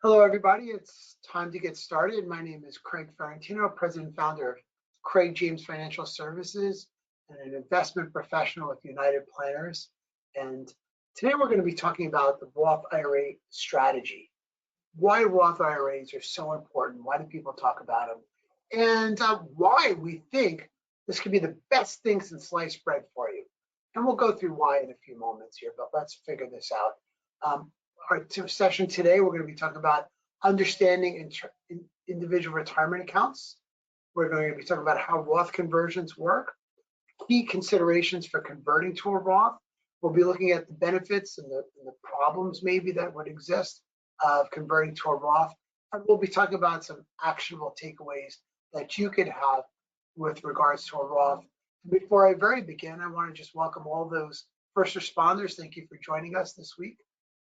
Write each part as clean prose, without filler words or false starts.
Hello, everybody. It's time to get started. My name is Craig Ferrantino, president and founder of Craig James Financial Services and an investment professional with United Planners. And today we're going to be talking about the Roth IRA strategy, why Roth IRAs are so important, why do people talk about them, and why we think this could be the best thing since sliced bread for you. And we'll go through why in a few moments here, but let's figure this out. Our session today, we're going to be talking about understanding individual retirement accounts. We're going to be talking about how Roth conversions work, key considerations for converting to a Roth. We'll be looking at the benefits and the problems maybe that would exist of converting to a Roth. And we'll be talking about some actionable takeaways that you could have with regards to a Roth. Before I begin, I want to just welcome all those first responders. Thank you for joining us this week.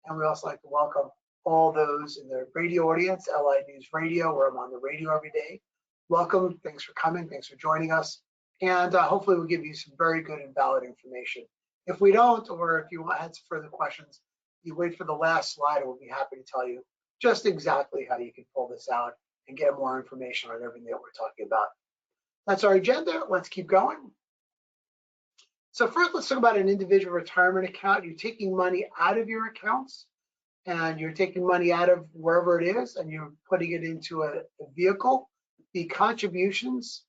And we also like to welcome all those in the radio audience, LI News Radio, where I'm on the radio every day. Welcome, thanks for coming, thanks for joining us. And hopefully we'll give you some very good and valid information. If we don't, or if you had some further questions, you wait for the last slide and we'll be happy to tell you just exactly how you can pull this out and get more information on everything that we're talking about. That's our agenda, let's keep going. So first, let's talk about an individual retirement account. You're taking money out of your accounts and you're taking money out of wherever it is and you're putting it into a vehicle. The contributions,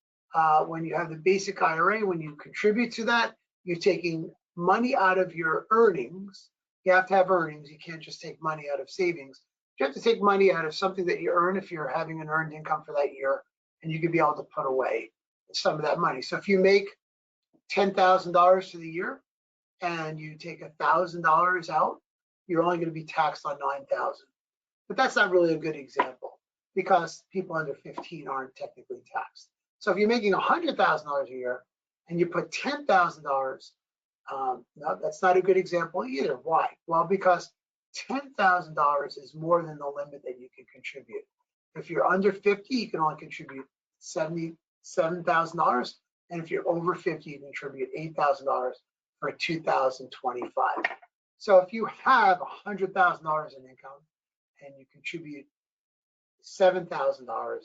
when you have the basic IRA, when you contribute to that, you're taking money out of your earnings. You have to have earnings. You can't just take money out of savings. You have to take money out of something that you earn if you're having an earned income for that year, and you can be able to put away some of that money. So if you make $10,000 for the year and you take $1,000 out, you're only going to be taxed on $9,000. But that's not really a good example because people under 15 aren't technically taxed. So if you're making $100,000 a year and you put $10,000, no, that's not a good example either. Why? Well, because $10,000 is more than the limit that you can contribute. If you're under 50, you can only contribute $77,000. And if you're over 50, you contribute $8,000 for 2025. So if you have $100,000 in income and you contribute $7,000,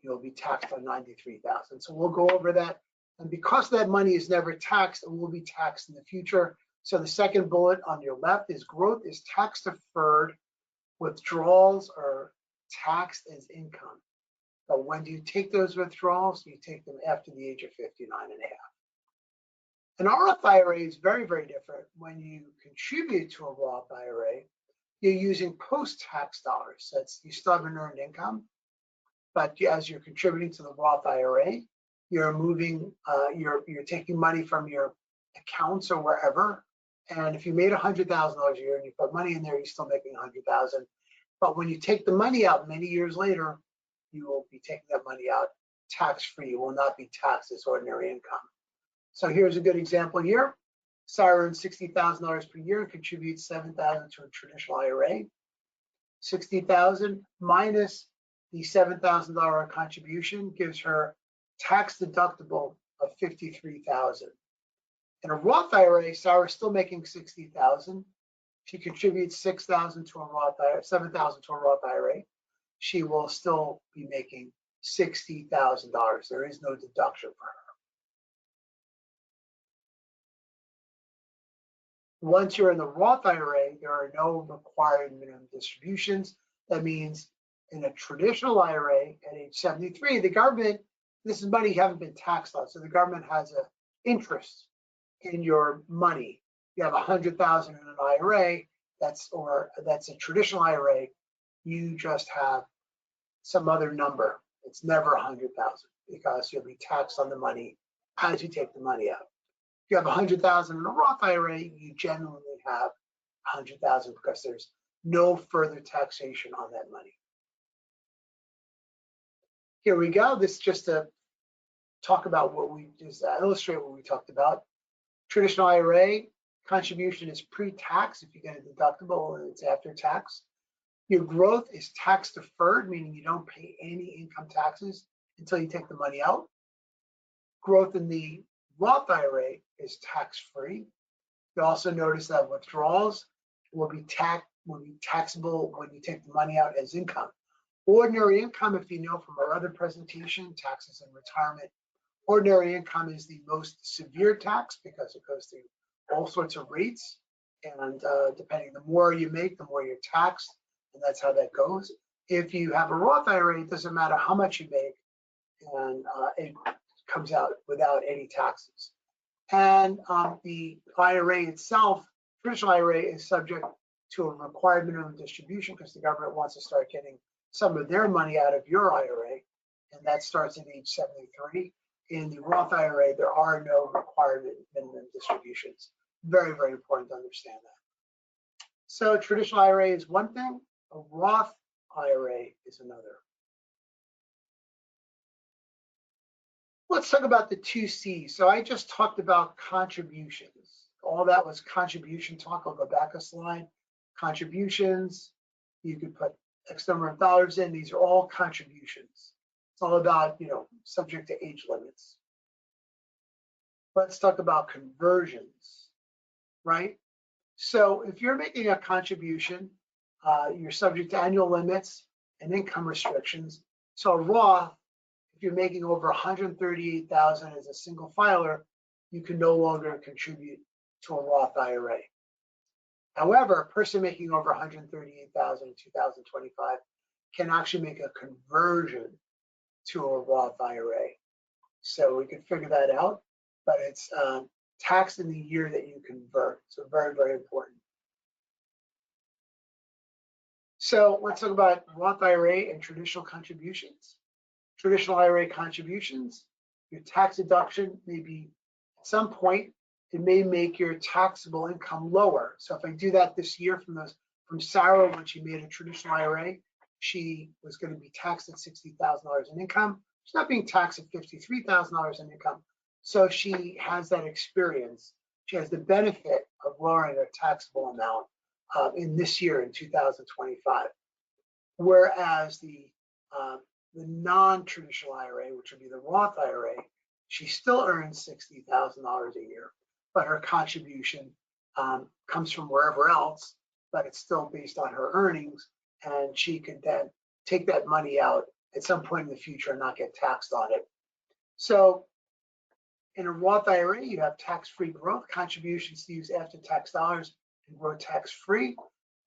you'll be taxed on $93,000. So we'll go over that. And because that money is never taxed, it will be taxed in the future. So the second bullet on your left is growth is tax deferred. Withdrawals are taxed as income. But when do you take those withdrawals? You take them after the age of 59 and a half. An Roth IRA is very, very different. When you contribute to a Roth IRA, you're using post-tax dollars. So you still have an earned income, but as you're contributing to the Roth IRA, you're moving, you're taking money from your accounts or wherever. And if you made $100,000 a year and you put money in there, you're still making $100,000. But when you take the money out many years later, you will be taking that money out tax-free. You will not be taxed as ordinary income. So here's a good example here. Sarah earns $60,000 per year and contributes $7,000 to a traditional IRA. $60,000 minus the $7,000 contribution gives her tax deductible of $53,000. In a Roth IRA, Sarah's still making $60,000. She contributes $6,000 to a Roth IRA, $7,000 to a Roth IRA. She will still be making $60,000. There is no deduction for her. Once you're in the Roth IRA, there are no required minimum distributions. That means in a traditional IRA at age 73, the government, this is money you haven't been taxed on, so the government has an interest in your money. You have $100,000 in an IRA, that's a traditional IRA. You just have some other number. It's never $100,000 because you'll be taxed on the money as you take the money out. If you have $100,000 in a Roth IRA, you genuinely have $100,000 because there's no further taxation on that money. Here we go. This is just to talk about what we just illustrate what we talked about. Traditional IRA contribution is pre-tax if you get a deductible and it's after tax. Your growth is tax deferred, meaning you don't pay any income taxes until you take the money out. Growth in the Roth IRA is tax-free. You also notice that withdrawals will will be taxable when you take the money out as income. Ordinary income, if you know from our other presentation, taxes and retirement, ordinary income is the most severe tax because it goes through all sorts of rates. And depending, the more you make, the more you're taxed. And that's how that goes. If you have a Roth IRA, it doesn't matter how much you make, and it comes out without any taxes. And the IRA itself, traditional IRA, is subject to a required minimum distribution because the government wants to start getting some of their money out of your IRA, and that starts at age 73. In the Roth IRA, there are no required minimum distributions. Very, very important to understand that. So traditional IRA is one thing, a Roth IRA is another. Let's talk about the 2 C's. So I just talked about contributions. All that was contribution talk. I'll go back a slide. Contributions, you could put X number of dollars in. These are all contributions. It's all about, subject to age limits. Let's talk about conversions, right? So if you're making a contribution, you're subject to annual limits and income restrictions. So Roth, if you're making over 138,000 as a single filer, you can no longer contribute to a Roth IRA. However, a person making over 138,000 in 2025 can actually make a conversion to a Roth IRA. So we can figure that out, but it's taxed in the year that you convert. So very, very important. So let's talk about Roth IRA and traditional contributions. Traditional IRA contributions, your tax deduction may be, at some point, it may make your taxable income lower. So if I do that this year from Sarah, when she made a traditional IRA, she was going to be taxed at $60,000 in income. She's not being taxed at $53,000 in income. So she has that experience. She has the benefit of lowering her taxable amount in this year, in 2025. Whereas the non-traditional IRA, which would be the Roth IRA, she still earns $60,000 a year, but her contribution comes from wherever else, but it's still based on her earnings, and she could then take that money out at some point in the future and not get taxed on it. So in a Roth IRA, you have tax-free growth, contributions to use after-tax dollars and grow tax-free.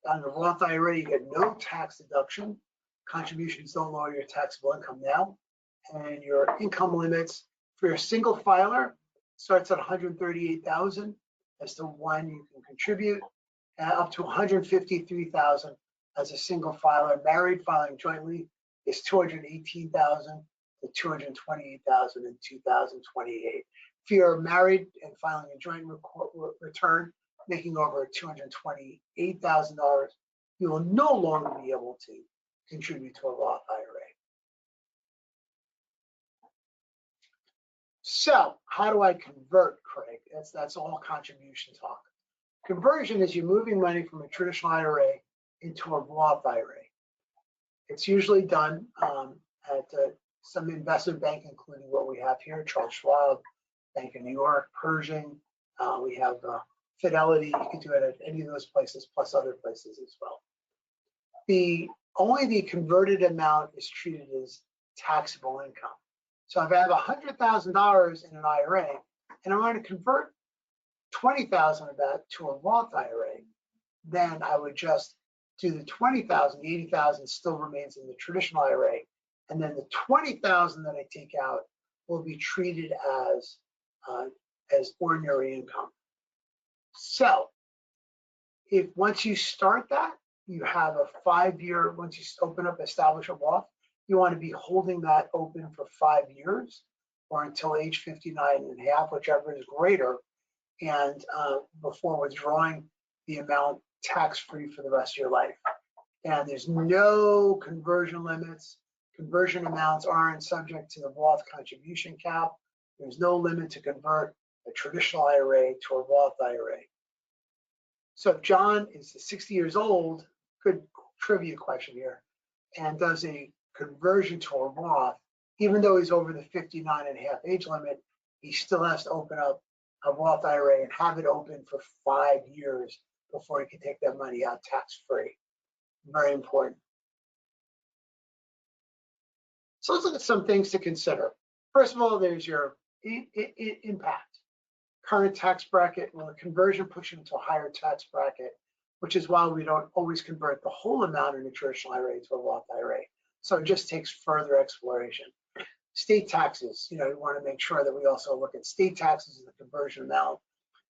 On the Roth IRA, you get no tax deduction. Contributions don't lower your taxable income now. And your income limits for your single filer starts at 138,000 as to when you can contribute, and up to 153,000 as a single filer. Married filing jointly is 218,000 to 228,000 in 2028. If you're married and filing a joint return, making over $228,000, you will no longer be able to contribute to a Roth IRA. So how do I convert, Craig? That's all contribution talk. Conversion is you moving money from a traditional IRA into a Roth IRA. It's usually done at some investment bank, including what we have here, Charles Schwab, Bank of New York, Pershing. We have Fidelity. You can do it at any of those places, plus other places as well. Only the converted amount is treated as taxable income. So if I have $100,000 in an IRA and I'm going to convert 20,000 of that to a Roth IRA, then I would just do the 20,000, the 80,000 still remains in the traditional IRA, and then the 20,000 that I take out will be treated as ordinary income. So if once you start that, you have a 5-year, once you open up, establish a Roth, you want to be holding that open for 5 years or until age 59 and a half, whichever is greater, and before withdrawing the amount tax-free for the rest of your life. And there's no conversion limits. Conversion amounts aren't subject to the Roth contribution cap. There's no limit to convert a traditional IRA to a Roth IRA. So if John is 60 years old, good trivia question here, and does a conversion to a Roth, even though he's over the 59 and a half age limit, he still has to open up a Roth IRA and have it open for 5 years before you can take that money out tax-free. Very important. So let's look at some things to consider. First of all, there's your impact. Current tax bracket, well, the conversion push you into a higher tax bracket, which is why we don't always convert the whole amount in a traditional IRA to a Roth IRA. So it just takes further exploration. State taxes, you want to make sure that we also look at state taxes and the conversion amount.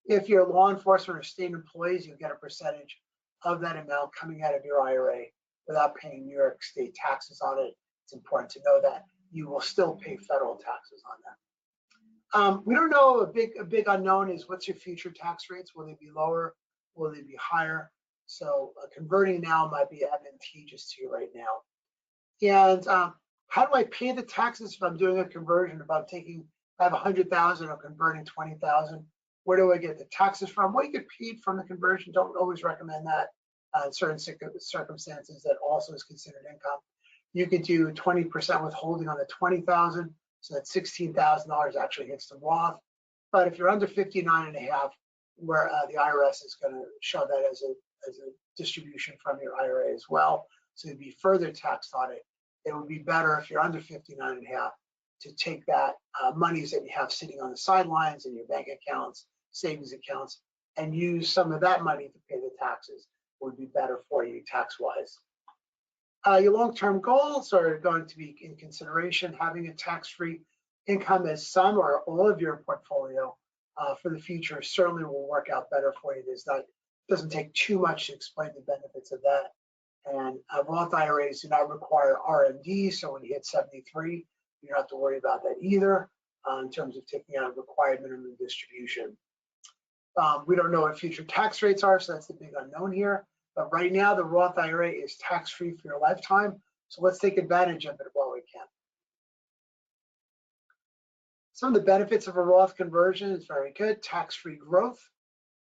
If you're law enforcement or state employees, you get a percentage of that amount coming out of your IRA without paying New York state taxes on it. It's important to know that you will still pay federal taxes on that. We don't know, a big unknown is what's your future tax rates? Will they be lower? Will they be higher? So converting now might be advantageous to you right now. And how do I pay the taxes if I'm doing a conversion? If I have 100,000 or converting 20,000, where do I get the taxes from? Well, you get paid from the conversion. Don't always recommend that. In certain circumstances, that also is considered income. You could do 20% withholding on the 20,000, so that $16,000 actually hits the Roth. But if you're under 59.5, where the IRS is going to show that as a distribution from your IRA as well, so you'd be further taxed on it. It would be better if you're under 59.5 to take that monies that you have sitting on the sidelines in your bank accounts, savings accounts, and use some of that money to pay the taxes. It would be better for you tax-wise. Your long-term goals are going to be in consideration. Having a tax-free income as some or all of your portfolio for the future certainly will work out better for you. It doesn't take too much to explain the benefits of that. And Roth IRAs do not require RMDs, so when you hit 73, you don't have to worry about that either in terms of taking out a required minimum distribution. We don't know what future tax rates are, so that's the big unknown here. But right now, the Roth IRA is tax-free for your lifetime, so let's take advantage of it while we can. Some of the benefits of a Roth conversion is very good. Tax-free growth.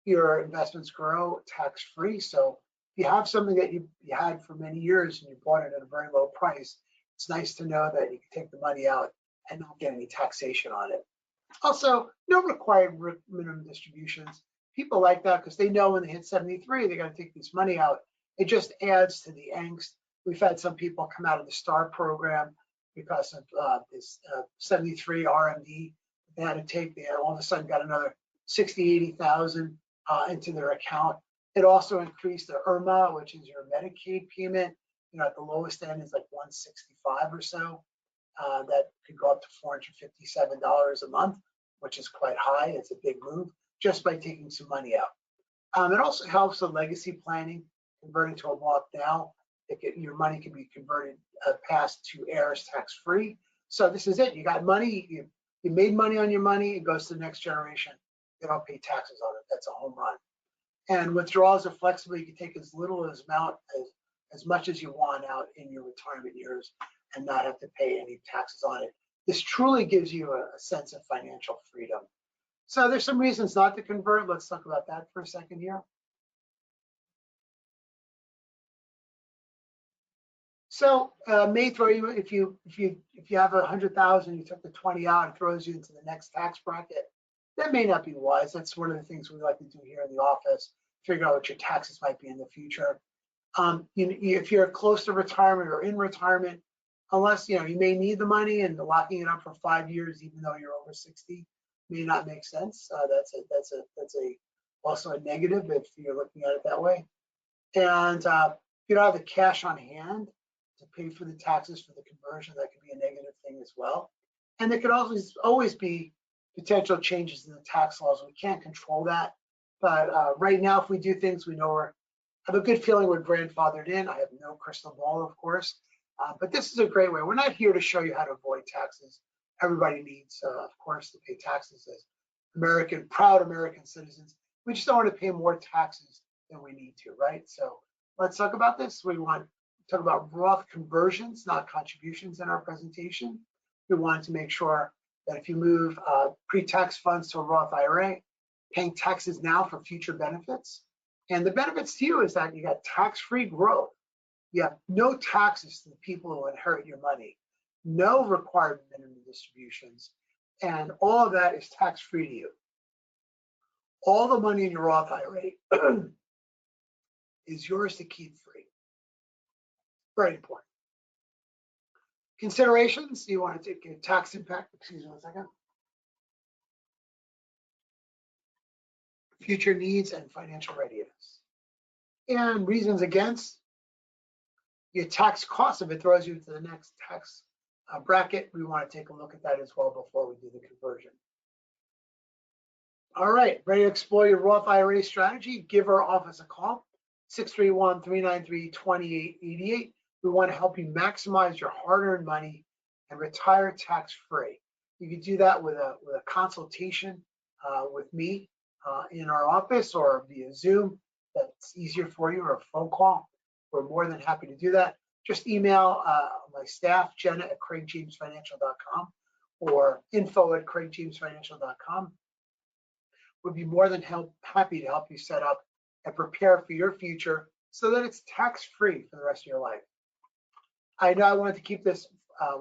Your investments grow tax-free, so if you have something that you had for many years and you bought it at a very low price, it's nice to know that you can take the money out and not get any taxation on it. Also, no required minimum distributions. People like that because they know when they hit 73, they're going to take this money out. It just adds to the angst. We've had some people come out of the STAR program because of this 73 RMD they had to take. They all of a sudden got another 60, 80,000 into their account. It also increased the IRMA, which is your Medicaid payment. At the lowest end is like 165 or so. That could go up to $457 a month, which is quite high. It's a big move just by taking some money out. It also helps with legacy planning, converting to a Roth now. Your money can be converted passed to heirs tax-free. So this is it. You got money. You made money on your money. It goes to the next generation. They don't pay taxes on it. That's a home run. And withdrawals are flexible. You can take as little as much as you want out in your retirement years and not have to pay any taxes on it. This truly gives you a sense of financial freedom. So there's some reasons not to convert. Let's talk about that for a second here. So may throw you, if you have 100,000, you took the 20 out, it throws you into the next tax bracket. That may not be wise. That's one of the things we like to do here in the office, figure out what your taxes might be in the future. If you're close to retirement or in retirement, unless you may need the money, and locking it up for 5 years, even though you're over 60, may not make sense. That's also a negative if you're looking at it that way. And if you don't have the cash on hand to pay for the taxes for the conversion, that could be a negative thing as well. And there could always be potential changes in the tax laws. We can't control that. But right now, if we do things, we know I have a good feeling we're grandfathered in. I have no crystal ball, of course. But this is a great way. We're not here to show you how to avoid taxes. Everybody needs, of course, to pay taxes as proud American citizens. We just don't want to pay more taxes than we need to, right? So let's talk about this. We want to talk about Roth conversions, not contributions in our presentation. We wanted to make sure that if you move pre-tax funds to a Roth IRA, paying taxes now for future benefits. And the benefits to you is that you got tax-free growth. You have no taxes to the people who inherit your money, no required minimum distributions, and all of that is tax-free to you. All the money in your Roth IRA is yours to keep free. Very important. Considerations, you want to take a tax impact, excuse me 1 second. Future needs and financial readiness. And reasons against, your tax cost, if it throws you to the next tax bracket, we want to take a look at that as well before we do the conversion. All right, ready to explore your Roth IRA strategy? Give our office a call, 631-393-2888. We want to help you maximize your hard-earned money and retire tax-free. You can do that with a consultation with me in our office or via Zoom. That's easier for you, or a phone call. We're more than happy to do that. Just email my staff, Jenna at craigjamesfinancial.com or info@craigjamesfinancial.com. We'd be more than happy to help you set up and prepare for your future so that it's tax-free for the rest of your life. I know I wanted to keep this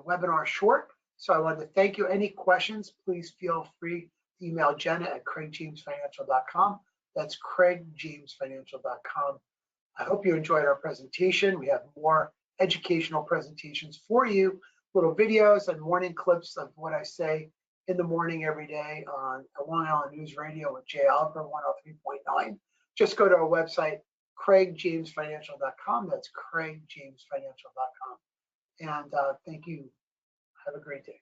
webinar short, so I wanted to thank you. Any questions, please feel free to email Jenna at craigjamesfinancial.com. That's craigjamesfinancial.com. I hope you enjoyed our presentation. We have more educational presentations for you, little videos and morning clips of what I say in the morning every day on Long Island News Radio with Jay Oliver 103.9. Just go to our website, craigjamesfinancial.com. That's craigjamesfinancial.com. And thank you. Have a great day.